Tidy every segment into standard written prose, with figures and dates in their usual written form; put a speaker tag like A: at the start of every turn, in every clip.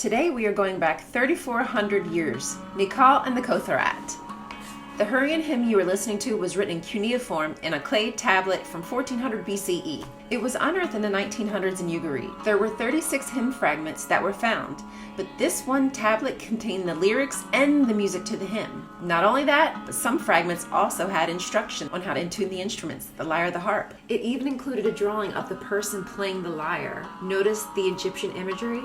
A: Today we are going back 3,400 years, Nikkal and the Kotharat. The hurrian hymn you are listening to was written in cuneiform in a clay tablet from 1400 BCE. It was unearthed in the 1900s in Ugarit. There were 36 hymn fragments that were found, but this one tablet contained the lyrics and the music to the hymn. Not only that, but some fragments also had instruction on how to tune the instruments, the lyre, the harp. It even included a drawing of the person playing the lyre. Notice the Egyptian imagery?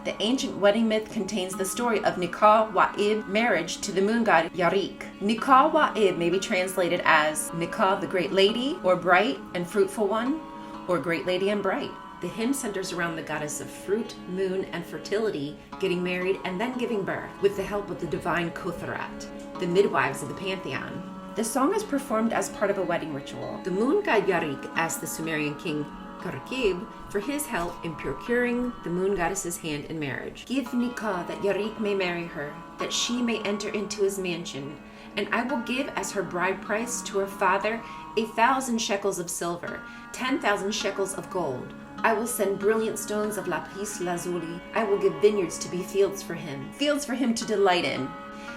A: The ancient wedding myth contains the story of Nikkal Wa'ib marriage to the moon god Yarik. Nikkal Wa'ib may be translated as Nikkal the Great Lady, or Bright and Fruitful One, or Great Lady and Bright. The hymn centers around the goddess of fruit, moon, and fertility getting married and then giving birth, with the help of the divine Kotharat, the midwives of the Pantheon. The song is performed as part of a wedding ritual. The moon god Yarik asked the Sumerian king Ugaritic for his help in procuring the moon goddess's hand in marriage. Give Nikkal that Yarik may marry her, that she may enter into his mansion, and I will give as her bride price to her father 1,000 shekels of silver, 10,000 shekels of gold. I will send brilliant stones of lapis lazuli. I will give vineyards to be fields for him to delight in.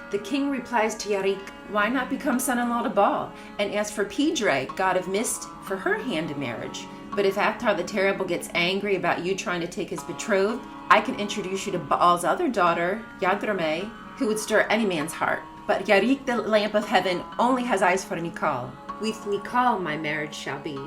A: The king replies to Yarik, why not become son-in-law to Baal, and ask for Pidre, god of mist, for her hand in marriage? But if Athar the Terrible gets angry about you trying to take his betrothed, I can introduce you to Baal's other daughter, Yadrame, who would stir any man's heart. But Yarik, the lamp of heaven, only has eyes for Nikkal. With Nikkal my marriage shall be.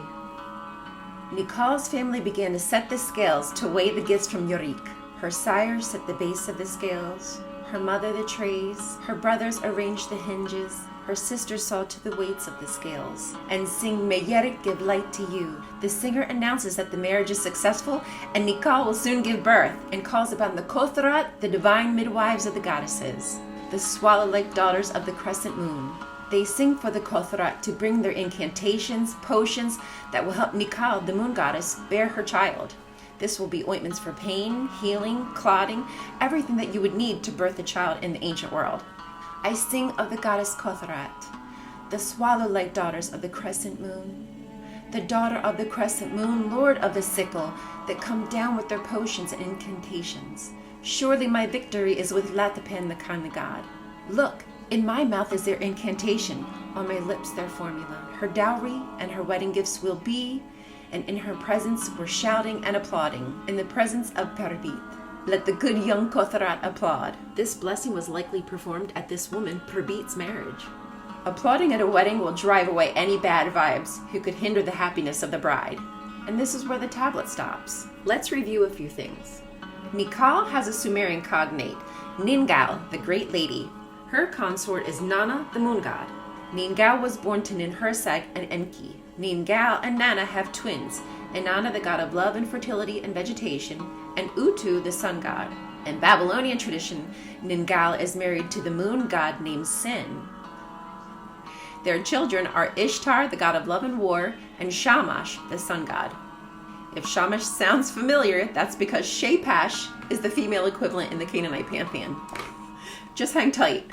A: Nikkal's family began to set the scales to weigh the gifts from Yarik. Her sires set the base of the scales, her mother the trays, her brothers arranged the hinges, her sisters saw to the weights of the scales, and sing, May Yarik give light to you. The singer announces that the marriage is successful and Nikkal will soon give birth, and calls upon the Kotharat, the divine midwives of the goddesses, the swallow-like daughters of the crescent moon. They sing for the Kotharat to bring their incantations, potions that will help Nikkal, the moon goddess, bear her child. This will be ointments for pain, healing, clotting, everything that you would need to birth a child in the ancient world. I sing of the goddess Kotharat, the swallow-like daughters of the crescent moon, the daughter of the crescent moon, lord of the sickle, that come down with their potions and incantations. Surely my victory is with Latapan, the kindly god. Look, in my mouth is their incantation, on my lips their formula. Her dowry and her wedding gifts will be, and in her presence we're shouting and applauding, in the presence of Perbit. Let the good young Kotharat applaud. This blessing was likely performed at this woman Perbit's marriage. Applauding at a wedding will drive away any bad vibes who could hinder the happiness of the bride. And this is where the tablet stops. Let's review a few things. Nikkal has a Sumerian cognate, Ningal, the Great Lady. Her consort is Nana, the moon god. Ningal was born to Ninhursag and Enki. Ningal and Nana have twins, Inanna, the god of love and fertility and vegetation, and Utu, the sun god. In Babylonian tradition, Ningal is married to the moon god named Sin. Their children are Ishtar, the god of love and war, and Shamash, the sun god. If Shamash sounds familiar, that's because Shepash is the female equivalent in the Canaanite Pantheon. Just hang tight.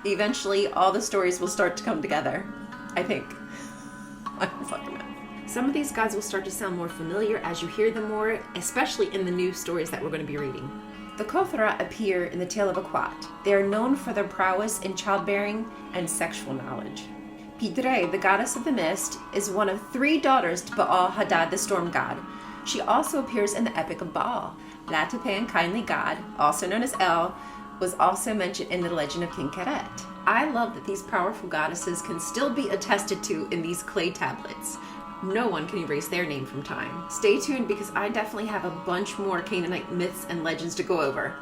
A: Eventually, all the stories will start to come together. I think. I don't fucking know. Some of these gods will start to sound more familiar as you hear them more, especially in the new stories that we're going to be reading. The Kotharat appear in the Tale of Ugarit. They are known for their prowess in childbearing and sexual knowledge. Pidre, the goddess of the mist, is one of 3 daughters to Baal Hadad, the storm god. She also appears in the Epic of Baal. Latapan, kindly god, also known as El, was also mentioned in the legend of King Keret. I love that these powerful goddesses can still be attested to in these clay tablets. No one can erase their name from time. Stay tuned because I definitely have a bunch more Canaanite myths and legends to go over.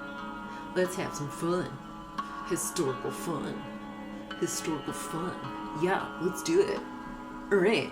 A: Let's have some fun. Historical fun. Historical fun. Yeah, let's do it. All right.